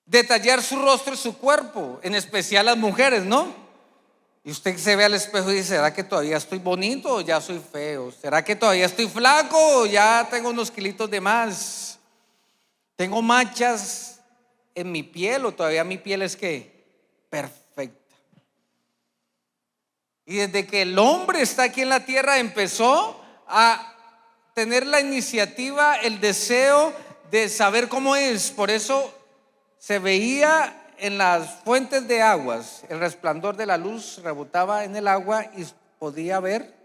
detallar su rostro y su cuerpo, en especial las mujeres, ¿no? Y usted se ve al espejo y dice: ¿será que todavía estoy bonito o ya soy feo? ¿Será que todavía estoy flaco o ya tengo unos kilitos de más? ¿Tengo manchas en mi piel o todavía mi piel es que perfecta? Y desde que el hombre está aquí en la tierra empezó a tener la iniciativa, el deseo de saber cómo es. Por eso se veía en las fuentes de aguas, el resplandor de la luz rebotaba en el agua y podía ver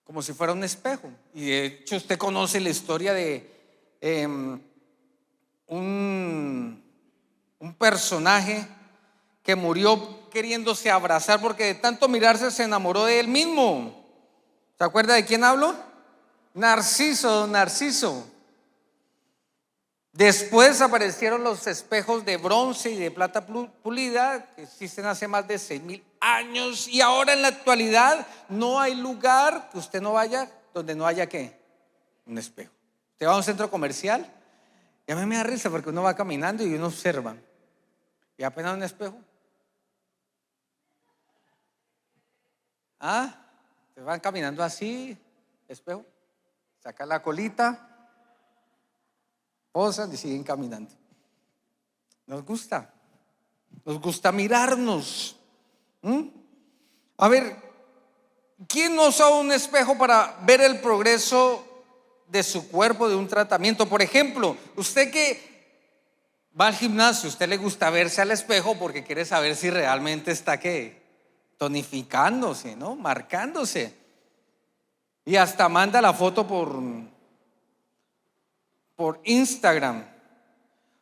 como si fuera un espejo. Y de hecho usted conoce la historia de un personaje que murió queriéndose abrazar porque de tanto mirarse se enamoró de él mismo. ¿Se acuerda de quién hablo? Narciso, Narciso. Después aparecieron los espejos de bronce y de plata pulida, que existen hace más de 6,000 años, y ahora en la actualidad no hay lugar que usted no vaya donde no haya ¿qué? Un espejo. Usted va a un centro comercial y a mí me da risa porque uno va caminando y uno observa y apenas un espejo. Se van caminando así, espejo, saca la colita, posan y siguen caminando. Nos gusta mirarnos. A ver, ¿quién no usa un espejo para ver el progreso de su cuerpo, de un tratamiento? Por ejemplo, usted que va al gimnasio, usted le gusta verse al espejo porque quiere saber si realmente está tonificándose, ¿no? Marcándose. Y hasta manda la foto por Instagram.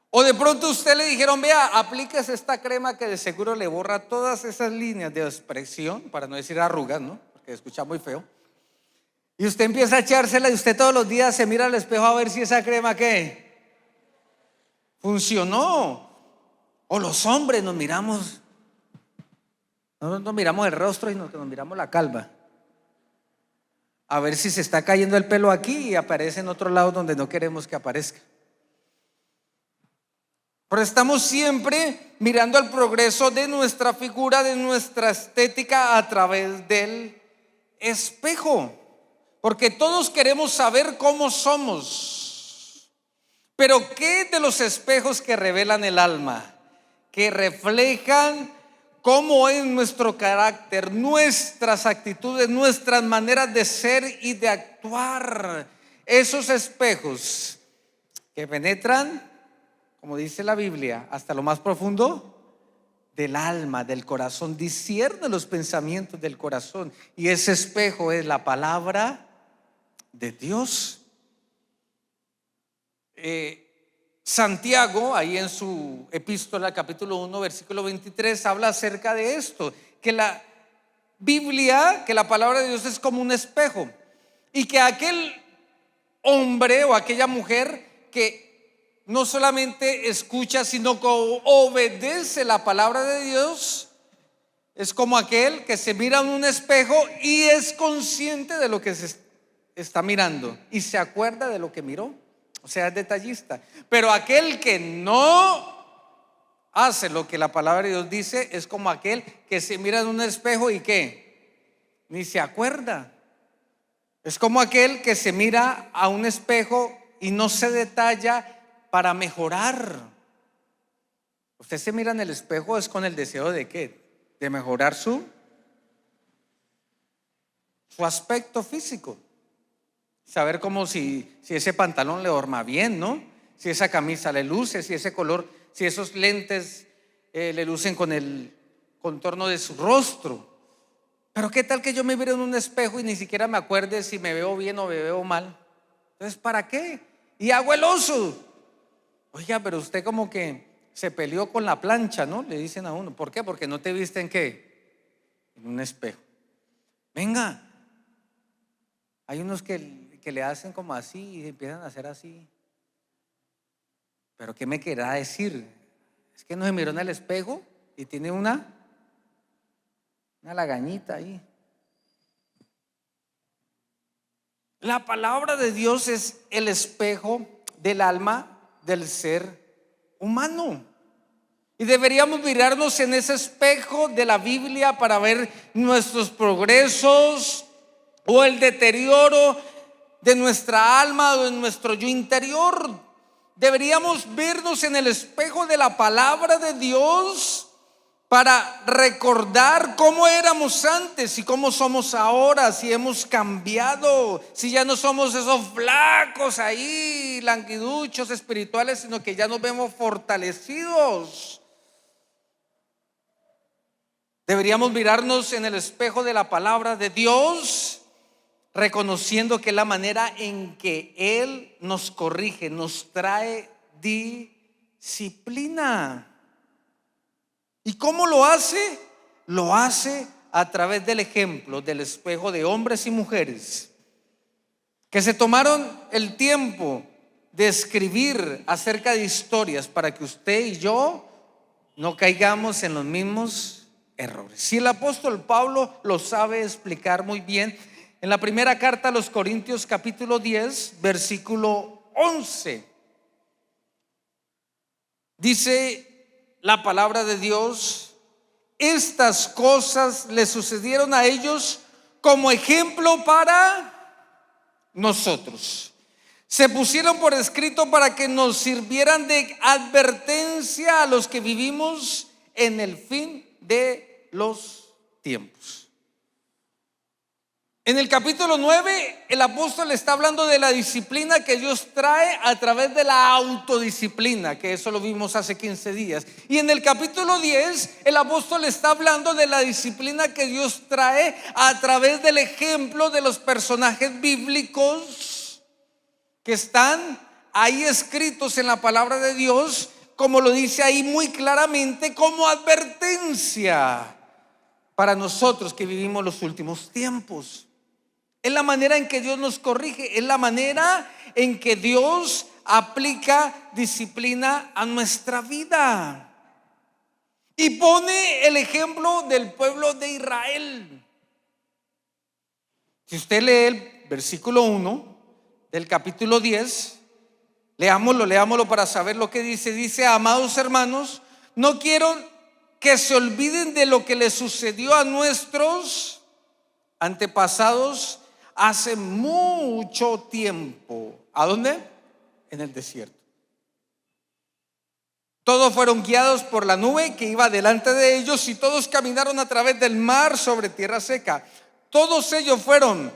O de pronto usted le dijeron: vea, aplíquese esta crema que de seguro le borra todas esas líneas de expresión, para no decir arrugas, ¿no? Porque escucha muy feo. Y usted empieza a echársela y usted todos los días se mira al espejo a ver si esa crema funcionó. O los hombres nos miramos, no nos miramos el rostro, sino que nos miramos la calva, a ver si se está cayendo el pelo aquí y aparece en otro lado donde no queremos que aparezca. Pero estamos siempre mirando el progreso de nuestra figura, de nuestra estética a través del espejo, porque todos queremos saber cómo somos. Pero ¿qué de los espejos que revelan el alma, que reflejan cómo es nuestro carácter, nuestras actitudes, nuestras maneras de ser y de actuar? Esos espejos que penetran, como dice la Biblia, hasta lo más profundo del alma, del corazón, discierne los pensamientos del corazón. Y ese espejo es la palabra de Dios. Santiago, ahí en su epístola, capítulo 1, versículo 23, habla acerca de esto, que la Biblia, que la palabra de Dios es como un espejo, y que aquel hombre o aquella mujer que no solamente escucha, sino que obedece la palabra de Dios, es como aquel que se mira en un espejo y es consciente de lo que se está mirando y se acuerda de lo que miró. O sea, es detallista. Pero aquel que no hace lo que la palabra de Dios dice es como aquel que se mira en un espejo y que ni se acuerda. Es como aquel que se mira a un espejo y no se detalla para mejorar. Usted se mira en el espejo es con el deseo de ¿qué? De mejorar su aspecto físico. Saber cómo si ese pantalón le horma bien, ¿no? Si esa camisa le luce, si ese color, si esos lentes le lucen con el contorno de su rostro. Pero qué tal que yo me mire en un espejo y ni siquiera me acuerde si me veo bien o me veo mal. Entonces, ¿para qué? Y hago el oso. Oiga, pero usted como que se peleó con la plancha, ¿no? Le dicen a uno. ¿Por qué? Porque no te viste en ¿qué? En un espejo. Venga, hay unos que le hacen como así y empiezan a hacer así. ¿Pero qué me querrá decir? Es que no se miró en el espejo y tiene una lagañita ahí. La palabra de Dios es el espejo del alma, del ser humano. Y deberíamos mirarnos en ese espejo de la Biblia para ver nuestros progresos o el deterioro de nuestra alma o de nuestro yo interior. Deberíamos vernos en el espejo de la palabra de Dios para recordar cómo éramos antes y cómo somos ahora, si hemos cambiado, si ya no somos esos flacos ahí, languiduchos espirituales, sino que ya nos vemos fortalecidos. Deberíamos mirarnos en el espejo de la palabra de Dios, reconociendo que es la manera en que Él nos corrige, nos trae disciplina. ¿Y cómo lo hace? Lo hace a través del ejemplo, del espejo de hombres y mujeres que se tomaron el tiempo de escribir acerca de historias para que usted y yo no caigamos en los mismos errores. Si el apóstol Pablo lo sabe explicar muy bien, en la primera carta a los Corintios capítulo 10 versículo 11 dice la palabra de Dios: estas cosas le sucedieron a ellos como ejemplo para nosotros. Se pusieron por escrito para que nos sirvieran de advertencia a los que vivimos en el fin de los tiempos. En el capítulo 9, el apóstol está hablando de la disciplina que Dios trae a través de la autodisciplina, que eso lo vimos hace 15 días. Y en el capítulo 10, el apóstol está hablando de la disciplina que Dios trae a través del ejemplo de los personajes bíblicos que están ahí escritos en la palabra de Dios, como lo dice ahí muy claramente, como advertencia para nosotros que vivimos los últimos tiempos. Es la manera en que Dios nos corrige, es la manera en que Dios aplica disciplina a nuestra vida. Y pone el ejemplo del pueblo de Israel. Si usted lee el versículo 1 del capítulo 10, leámoslo para saber lo que dice. Dice: amados hermanos, no quiero que se olviden de lo que les sucedió a nuestros antepasados hace mucho tiempo. ¿A dónde? En el desierto. Todos fueron guiados por la nube que iba delante de ellos, y todos caminaron a través del mar sobre tierra seca. Todos ellos fueron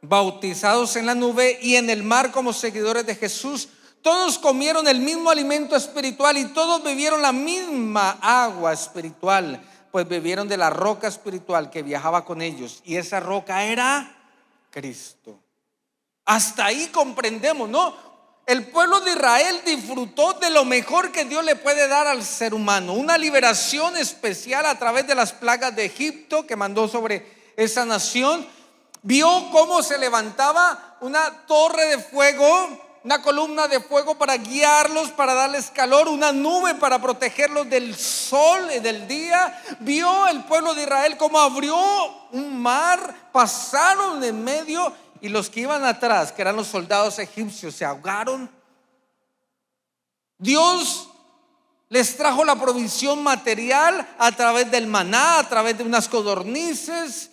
bautizados en la nube y en el mar como seguidores de Jesús. Todos comieron el mismo alimento espiritual y todos bebieron la misma agua espiritual, pues bebieron de la roca espiritual que viajaba con ellos, y esa roca era Cristo. Hasta ahí comprendemos, ¿no? El pueblo de Israel disfrutó de lo mejor que Dios le puede dar al ser humano, una liberación especial a través de las plagas de Egipto que mandó sobre esa nación. Vio cómo se levantaba una torre de fuego, una columna de fuego para guiarlos, para darles calor, una nube para protegerlos del sol y del día. Vio el pueblo de Israel cómo abrió un mar, pasaron en medio, y los que iban atrás, que eran los soldados egipcios, se ahogaron. Dios les trajo la provisión material a través del maná, a través de unas codornices.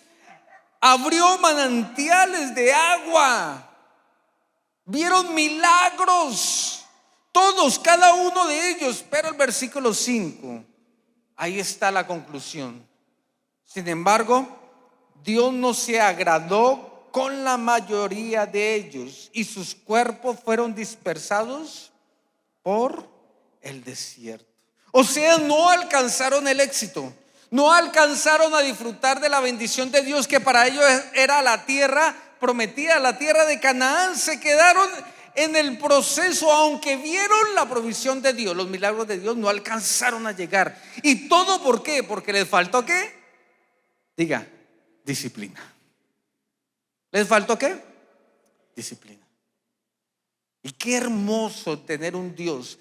Abrió manantiales de agua. Vieron milagros, todos, cada uno de ellos. Pero el versículo 5, ahí está la conclusión. Sin embargo, Dios no se agradó con la mayoría de ellos, y sus cuerpos fueron dispersados por el desierto. O sea, no alcanzaron el éxito, no alcanzaron a disfrutar de la bendición de Dios, que para ellos era la tierra prometida, la tierra de Canaán. Se quedaron en el proceso, aunque vieron la provisión de Dios, los milagros de Dios, no alcanzaron a llegar. ¿Y todo por qué? Porque les faltó ¿qué? Diga, disciplina. ¿Les faltó qué? Disciplina. Y qué hermoso tener un Dios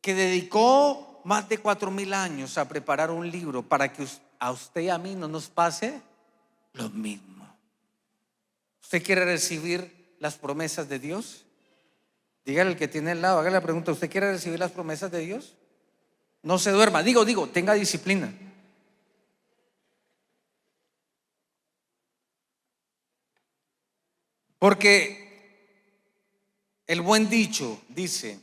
que dedicó más de 4,000 años a preparar un libro para que a usted y a mí no nos pase lo mismo. ¿Usted quiere recibir las promesas de Dios? Dígale al que tiene al lado, hágale la pregunta: ¿usted quiere recibir las promesas de Dios? No se duerma, digo, tenga disciplina. Porque el buen dicho dice: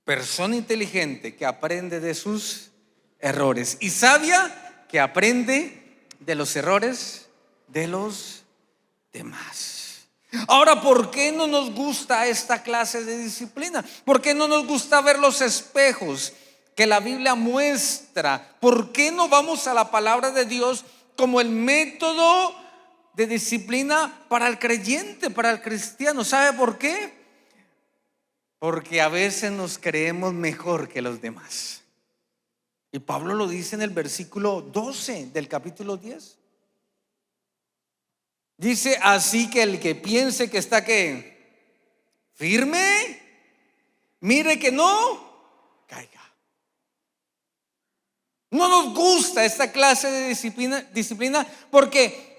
persona inteligente que aprende de sus errores, y sabia que aprende de los errores de los demás. Ahora, ¿por qué no nos gusta esta clase de disciplina? ¿Por qué no nos gusta ver los espejos que la Biblia muestra? ¿Por qué no vamos a la palabra de Dios como el método de disciplina para el creyente, para el cristiano? ¿Sabe por qué? Porque a veces nos creemos mejor que los demás. Y Pablo lo dice en el versículo 12 del capítulo 10. Dice: así que el que piense que está firme, mire que no caiga. No nos gusta esta clase de disciplina porque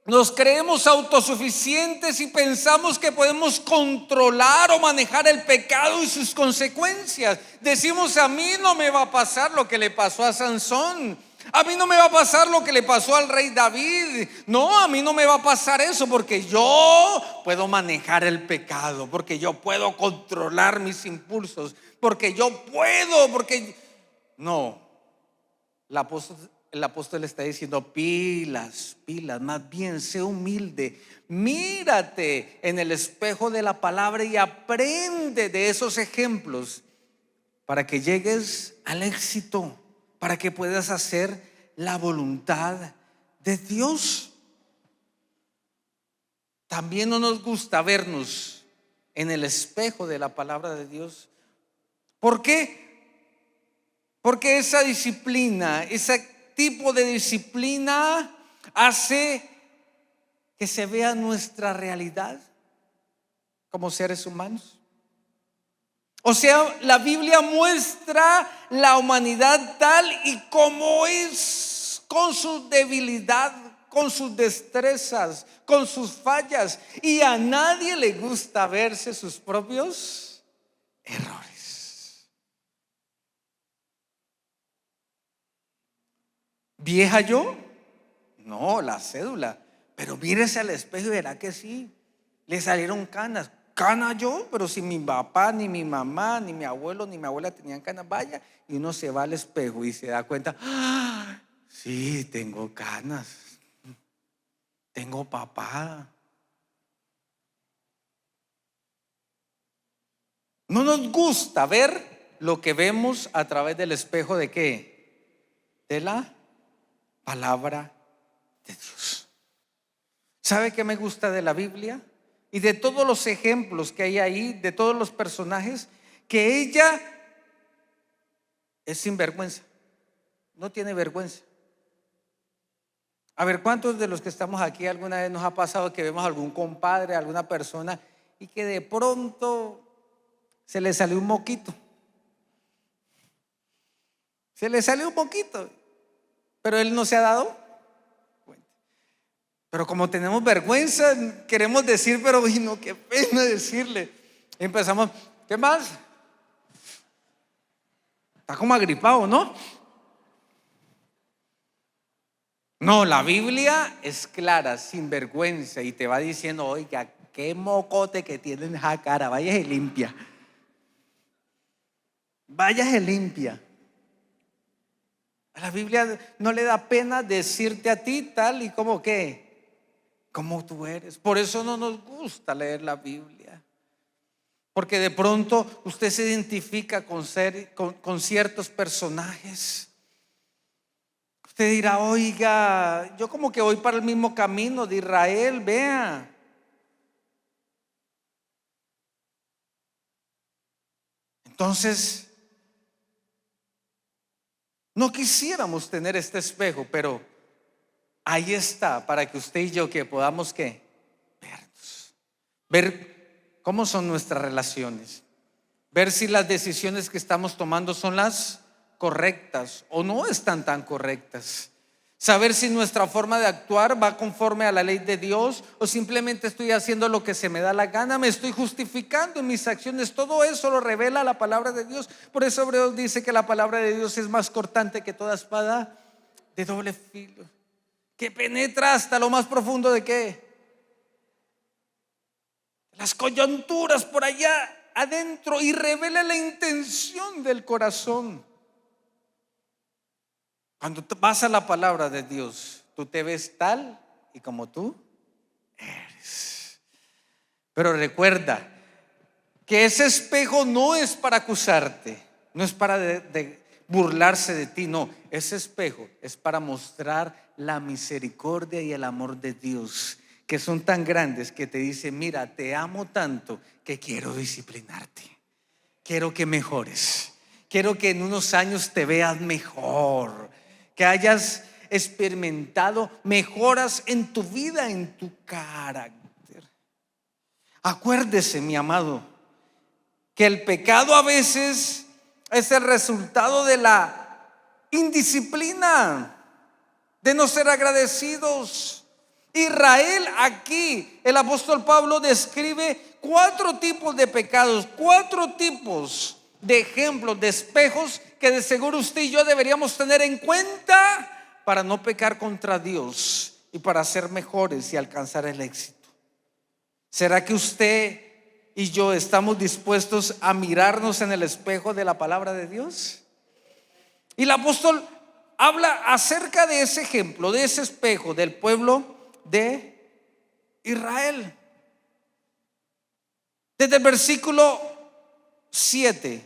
nos creemos autosuficientes y pensamos que podemos controlar o manejar el pecado y sus consecuencias. Decimos: a mí no me va a pasar lo que le pasó a Sansón. A mí no me va a pasar lo que le pasó al rey David. No, a mí no me va a pasar eso, porque yo puedo manejar el pecado, porque yo puedo controlar mis impulsos, porque yo puedo, porque... No, el apóstol está diciendo: pilas, más bien sé humilde, mírate en el espejo de la palabra y aprende de esos ejemplos para que llegues al éxito, para que puedas hacer la voluntad de Dios. También no nos gusta vernos en el espejo de la palabra de Dios. ¿Por qué? Porque esa disciplina, ese tipo de disciplina hace que se vea nuestra realidad como seres humanos. O sea, la Biblia muestra la humanidad tal y como es, con su debilidad, con sus destrezas, con sus fallas. Y a nadie le gusta verse sus propios errores. ¿Vieja yo? No, la cédula. Pero mírese al espejo y verá que sí, le salieron canas. ¿Cana yo? Pero si mi papá, ni mi mamá, ni mi abuelo, ni mi abuela tenían canas. Vaya, y uno se va al espejo y se da cuenta: ¡ah! Sí, tengo canas, tengo papada. No nos gusta ver lo que vemos a través del espejo de ¿qué? De la palabra de Dios. ¿Sabe qué me gusta de la Biblia? Y de todos los ejemplos que hay ahí, de todos los personajes, que ella es sinvergüenza, no tiene vergüenza. A ver, ¿cuántos de los que estamos aquí alguna vez nos ha pasado que vemos a algún compadre, a alguna persona, y que de pronto se le salió un moquito? Se le salió un moquito, pero él no se ha dado cuenta. Pero como tenemos vergüenza, queremos decir, pero no, qué pena decirle. Y empezamos: ¿qué más? Está como agripado, ¿no? No, la Biblia es clara, sin vergüenza, y te va diciendo: oiga, qué mocote que tiene en esa cara, váyase limpia. Váyase limpia. A la Biblia no le da pena decirte a ti tal y como como tú eres. Por eso no nos gusta leer la Biblia, porque de pronto usted se identifica con ciertos personajes. Usted dirá: oiga, yo como que voy para el mismo camino de Israel, vea. Entonces, no quisiéramos tener este espejo, pero ahí está, para que usted y yo que podamos vernos, ver cómo son nuestras relaciones, ver si las decisiones que estamos tomando son las correctas o no están tan correctas. Saber si nuestra forma de actuar va conforme a la ley de Dios o simplemente estoy haciendo lo que se me da la gana, me estoy justificando en mis acciones. Todo eso lo revela la palabra de Dios. Por eso Hebreos dice que la palabra de Dios es más cortante que toda espada de doble filo, que penetra hasta lo más profundo de ¿qué? Las coyunturas por allá adentro y revela la intención del corazón. Cuando vas a la palabra de Dios, tú te ves tal y como tú eres. Pero recuerda que ese espejo no es para acusarte, no es para burlarse de ti, no. Ese espejo es para mostrar la misericordia y el amor de Dios, que son tan grandes que te dice: mira, te amo tanto que quiero disciplinarte, quiero que mejores, quiero que en unos años te veas mejor, que hayas experimentado mejoras en tu vida, en tu carácter. Acuérdese, mi amado, que el pecado a veces es el resultado de la indisciplina, de no ser agradecidos. Israel, aquí el apóstol Pablo describe 4 tipos de pecados, 4 tipos de ejemplos, de espejos que de seguro usted y yo deberíamos tener en cuenta para no pecar contra Dios y para ser mejores y alcanzar el éxito. ¿Será que usted y yo estamos dispuestos a mirarnos en el espejo de la palabra de Dios? Y el apóstol habla acerca de ese ejemplo, de ese espejo del pueblo de Israel. Desde el versículo 6,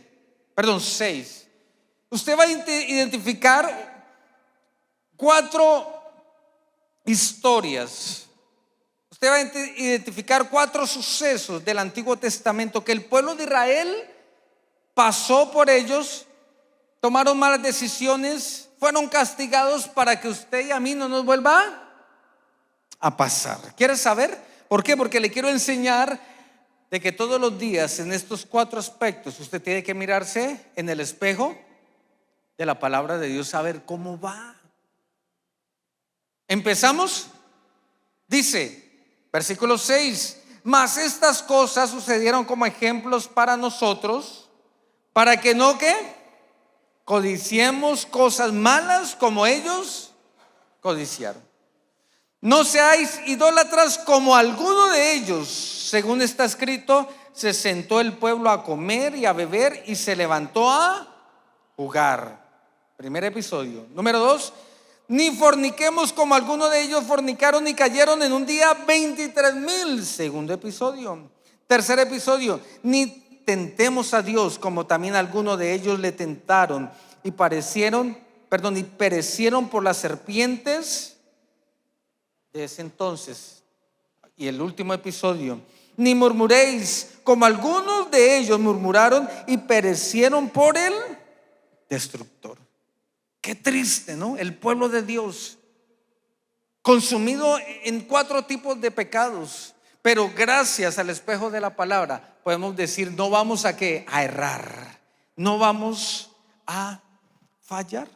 usted va a identificar 4 historias. Usted va a identificar 4 sucesos del Antiguo Testamento que el pueblo de Israel pasó por ellos, tomaron malas decisiones, fueron castigados para que usted y a mí no nos vuelva a pasar. ¿Quieres saber? ¿Por qué? Porque le quiero enseñar de que todos los días en estos 4 aspectos usted tiene que mirarse en el espejo de la palabra de Dios, saber cómo va. ¿Empezamos? Dice, versículo 6: mas estas cosas sucedieron como ejemplos para nosotros, para que no ¿qué? Codiciemos cosas malas como ellos codiciaron. No seáis idólatras como alguno de ellos. Según está escrito, se sentó el pueblo a comer y a beber y se levantó a jugar. Primer episodio. Número 2: ni forniquemos como alguno de ellos fornicaron y cayeron en un día 23,000. Segundo episodio. Tercer episodio: ni tentemos a Dios como también algunos de ellos le tentaron y perecieron por las serpientes de ese entonces. Y el último episodio: ni murmuréis como algunos de ellos murmuraron y perecieron por el destructor. Qué triste, ¿no? El pueblo de Dios consumido en 4 tipos de pecados, pero gracias al espejo de la palabra podemos decir: no vamos a ¿qué? A errar, no vamos a fallar.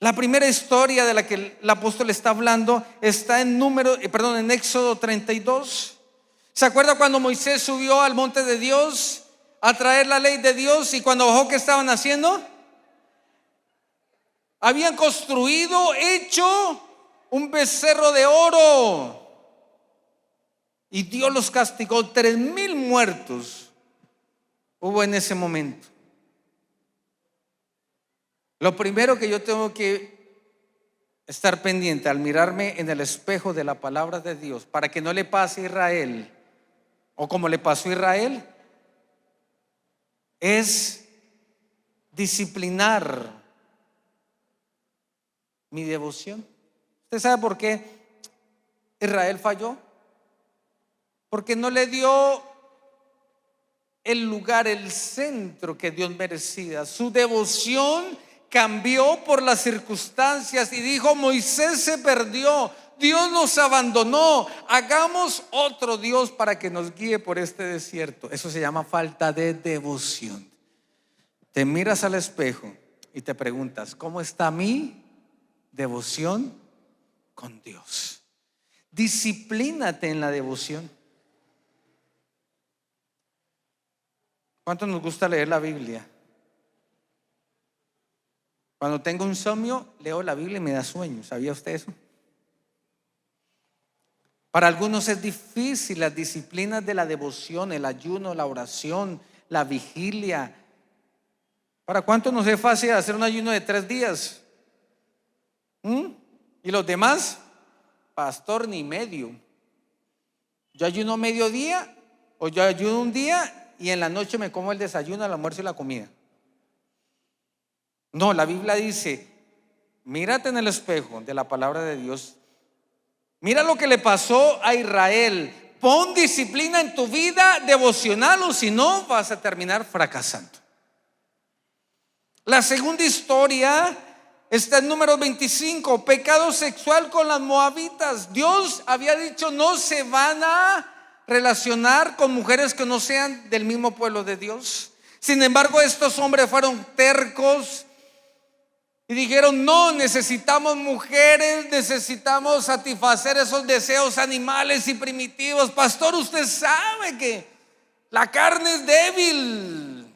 La primera historia de la que el apóstol está hablando está en Éxodo 32. ¿Se acuerda cuando Moisés subió al monte de Dios a traer la ley de Dios? Y cuando bajó, ¿qué estaban haciendo? Habían hecho un becerro de oro. Y Dios los castigó. 3,000 muertos hubo en ese momento. Lo primero que yo tengo que estar pendiente al mirarme en el espejo de la palabra de Dios, para que no le pase a Israel o como le pasó a Israel, es disciplinar mi devoción. ¿Usted sabe por qué Israel falló? Porque no le dio el lugar, el centro que Dios merecía. Su devoción cambió por las circunstancias y dijo: Moisés se perdió, Dios nos abandonó, hagamos otro Dios para que nos guíe por este desierto. Eso se llama falta de devoción. Te miras al espejo y te preguntas: ¿cómo está mi devoción con Dios. Disciplínate en la devoción. ¿Cuánto nos gusta leer la Biblia? Cuando tengo insomnio, leo la Biblia y me da sueño. ¿Sabía usted eso? Para algunos es difícil las disciplinas de la devoción, el ayuno, la oración, la vigilia. ¿Para cuántos nos es fácil hacer un ayuno de 3 días? ¿Y los demás? Pastor, ni medio. Yo ayuno mediodía, o yo ayuno un día y en la noche me como el desayuno, el almuerzo y la comida. No, la Biblia dice: mírate en el espejo de la palabra de Dios. Mira lo que le pasó a Israel. Pon disciplina en tu vida devocional, o si no vas a terminar fracasando. La segunda historia está en Números 25, pecado sexual con las moabitas. Dios había dicho: no se van a relacionar con mujeres que no sean del mismo pueblo de Dios. Sin embargo, estos hombres fueron tercos y dijeron: no, necesitamos mujeres, necesitamos satisfacer esos deseos animales y primitivos. Pastor, usted sabe que la carne es débil.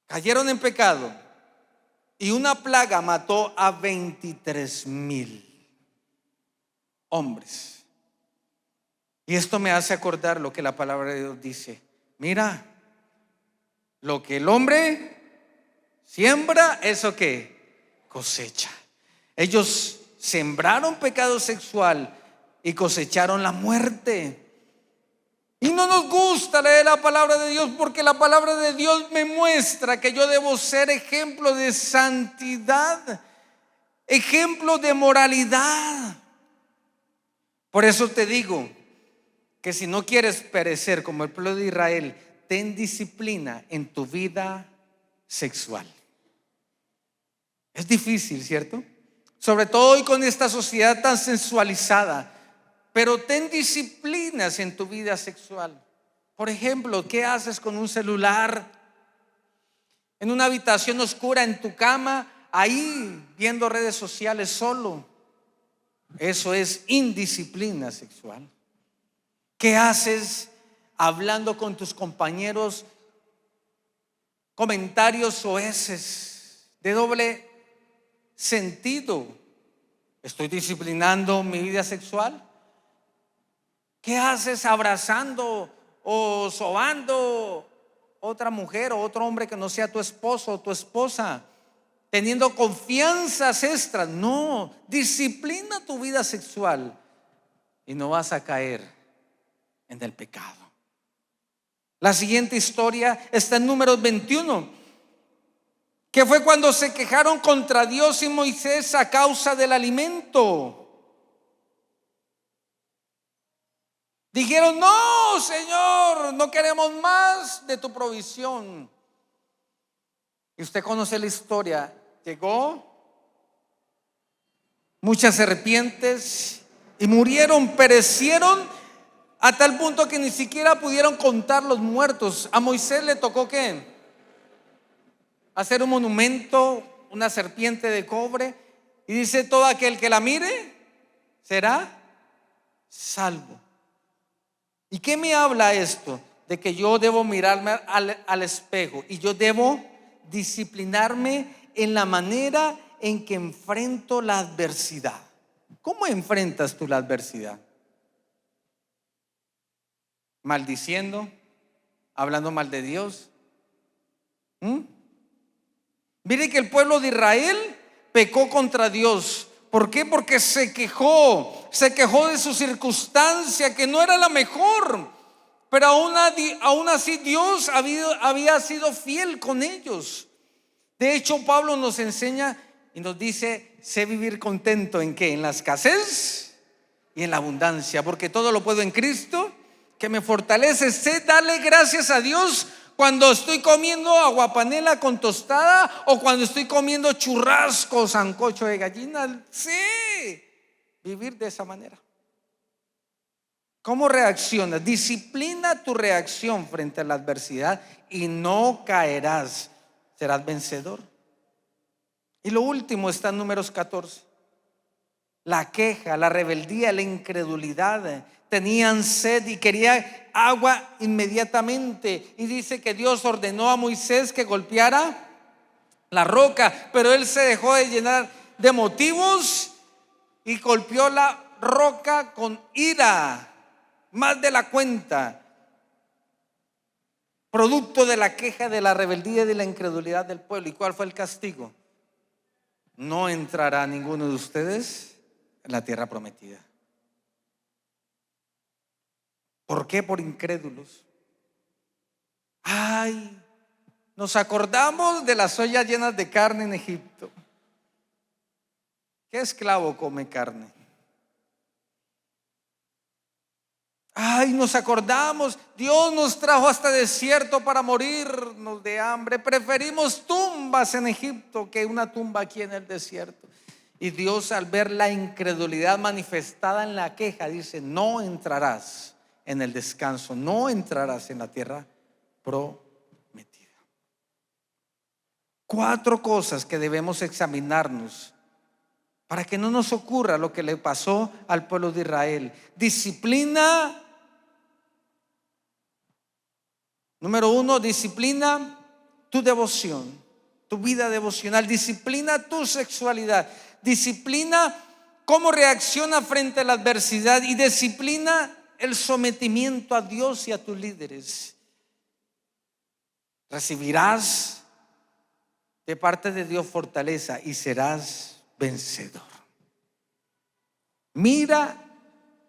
Cayeron en pecado y una plaga mató a 23,000 hombres. Y esto me hace acordar lo que la palabra de Dios dice: mira, lo que el hombre siembra, eso que cosecha. Ellos sembraron pecado sexual y cosecharon la muerte. Y no nos gusta leer la palabra de Dios, porque la palabra de Dios me muestra que yo debo ser ejemplo de santidad, ejemplo de moralidad. Por eso te digo que si no quieres perecer como el pueblo de Israel, ten disciplina en tu vida sexual. Es difícil, ¿cierto? Sobre todo hoy con esta sociedad tan sensualizada. Pero ten disciplinas en tu vida sexual. Por ejemplo, ¿qué haces con un celular en una habitación oscura, en tu cama, ahí viendo redes sociales solo? Eso es indisciplina sexual. ¿Qué haces hablando con tus compañeros comentarios soeces de doble sentido? ¿Estoy disciplinando mi vida sexual? ¿Qué haces abrazando o sobando otra mujer o otro hombre que no sea tu esposo o tu esposa, teniendo confianzas extras? No, disciplina tu vida sexual y no vas a caer en el pecado. La siguiente historia está en Números 21, que fue cuando se quejaron contra Dios y Moisés a causa del alimento. Dijeron: no, Señor, no queremos más de tu provisión. Y usted conoce la historia. Llegó muchas serpientes y murieron, perecieron, a tal punto que ni siquiera pudieron contar los muertos. A Moisés le tocó ¿qué? Hacer un monumento, una serpiente de cobre, y dice: todo aquel que la mire será salvo. ¿Y qué me habla esto? De que yo debo mirarme al espejo y yo debo disciplinarme en la manera en que enfrento la adversidad. ¿Cómo enfrentas tú la adversidad? ¿Maldiciendo? ¿Hablando mal de Dios? Mire que el pueblo de Israel pecó contra Dios. ¿Por qué? Porque se quejó de su circunstancia, que no era la mejor. Pero aún así Dios había sido fiel con ellos. De hecho, Pablo nos enseña y nos dice: sé vivir contento ¿en qué? En la escasez y en la abundancia, porque todo lo puedo en Cristo que me fortalece. Sé darle gracias a Dios cuando estoy comiendo aguapanela con tostada o cuando estoy comiendo churrasco, sancocho de gallina. Sí, vivir de esa manera. ¿Cómo reaccionas? Disciplina tu reacción frente a la adversidad y no caerás, serás vencedor. Y lo último está en Números 14. La queja, la rebeldía, la incredulidad. Tenían sed y querían agua inmediatamente. Y dice que Dios ordenó a Moisés que golpeara la roca, pero él se dejó de llenar de motivos y golpeó la roca con ira, más de la cuenta, producto de la queja, de la rebeldía y de la incredulidad del pueblo. ¿Y cuál fue el castigo? No entrará ninguno de ustedes en la tierra prometida. ¿Por qué? Por incrédulos. Ay, nos acordamos de las ollas llenas de carne en Egipto. ¿Qué esclavo come carne? Ay, nos acordamos, Dios nos trajo hasta desierto para morirnos de hambre. Preferimos tumbas en Egipto que una tumba aquí en el desierto. Y Dios, al ver la incredulidad manifestada en la queja, dice: no entrarás en el descanso, no entrarás en la tierra prometida. 4 cosas que debemos examinarnos para que no nos ocurra lo que le pasó al pueblo de Israel. Disciplina. Número 1, disciplina tu devoción, tu vida devocional. Disciplina tu sexualidad. Disciplina cómo reacciona frente a la adversidad. Y disciplina el sometimiento a Dios y a tus líderes. Recibirás de parte de Dios fortaleza y serás vencedor. Mira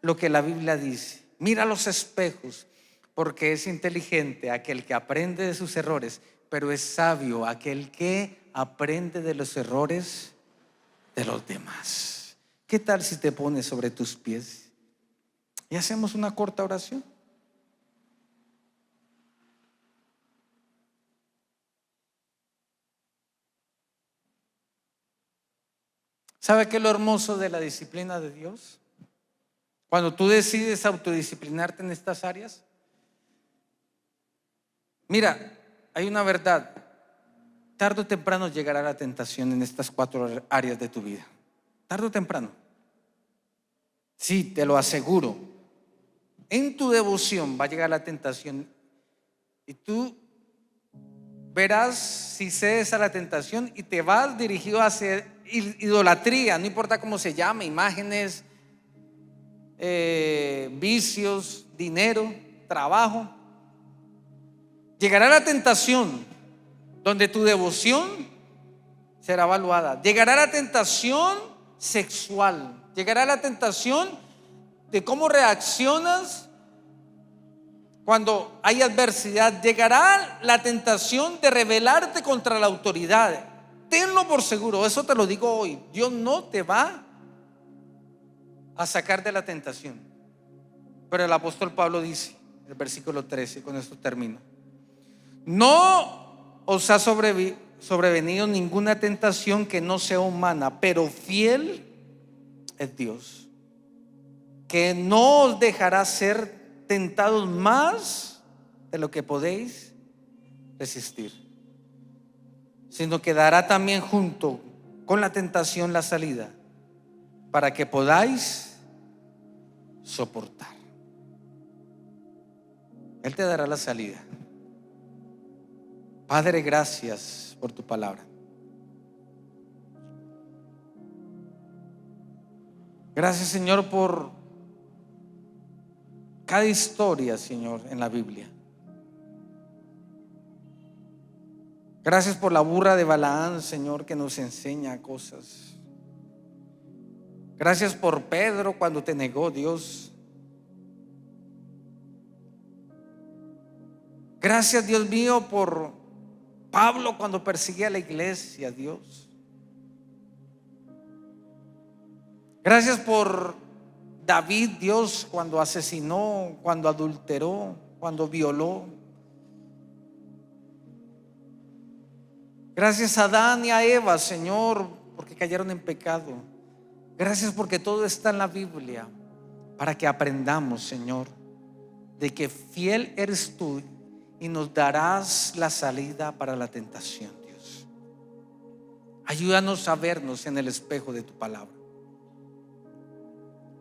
lo que la Biblia dice. Mira los espejos, porque es inteligente aquel que aprende de sus errores, pero es sabio aquel que aprende de los errores de los demás. ¿Qué tal si te pones sobre tus pies y hacemos una corta oración? ¿Sabe qué es lo hermoso de la disciplina de Dios? Cuando tú decides autodisciplinarte en estas áreas. Mira, hay una verdad. Tarde o temprano llegará la tentación en estas 4 áreas de tu vida. Tarde o temprano. Sí, te lo aseguro. En tu devoción va a llegar la tentación y tú verás si cedes a la tentación y te vas dirigido hacia idolatría, no importa cómo se llame, imágenes, vicios, dinero, trabajo. Llegará la tentación donde tu devoción será evaluada. Llegará la tentación sexual. Llegará la tentación de cómo reaccionas cuando hay adversidad. Llegará la tentación de rebelarte contra la autoridad. Tenlo por seguro, eso te lo digo hoy. Dios no te va a sacar de la tentación. Pero el apóstol Pablo dice, el versículo 13, con esto termino: no os ha sobrevenido ninguna tentación que no sea humana, pero fiel es Dios, que no os dejará ser tentados más de lo que podéis resistir, sino que dará también junto con la tentación la salida, para que podáis soportar. Él te dará la salida. Padre, gracias por tu palabra. Gracias, Señor, por cada historia, Señor, en la Biblia. Gracias por la burra de Balaán, Señor, que nos enseña cosas. Gracias por Pedro cuando te negó, Dios. Gracias, Dios mío, por Pablo cuando perseguía a la iglesia, Dios. Gracias por David, Dios, cuando asesinó, cuando adulteró, cuando violó. Gracias a Adán y a Eva, Señor, porque cayeron en pecado. Gracias porque todo está en la Biblia, para que aprendamos, Señor, de que fiel eres tú y nos darás la salida para la tentación, Dios. Ayúdanos a vernos en el espejo de tu palabra.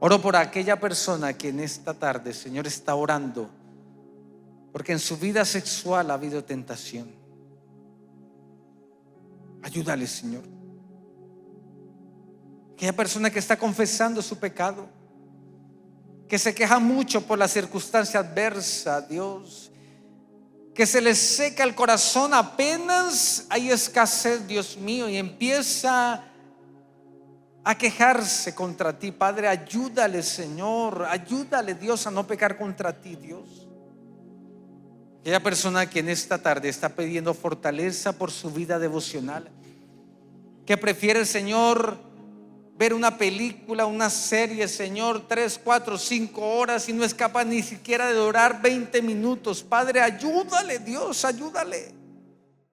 Oro por aquella persona que en esta tarde, Señor, está orando porque en su vida sexual ha habido tentación. Ayúdale, Señor. Aquella persona que está confesando su pecado, que se queja mucho por la circunstancia adversa, Dios, que se le seca el corazón apenas hay escasez, Dios mío, y empieza a quejarse contra ti. Padre, ayúdale, Señor, ayúdale, Dios, a no pecar contra ti, Dios. Aquella persona que en esta tarde está pidiendo fortaleza por su vida devocional, que prefiere, Señor, ver una película, una serie, Señor, 3, 4, 5 horas y no es capaz ni siquiera de orar 20 minutos. Padre, ayúdale, Dios, ayúdale.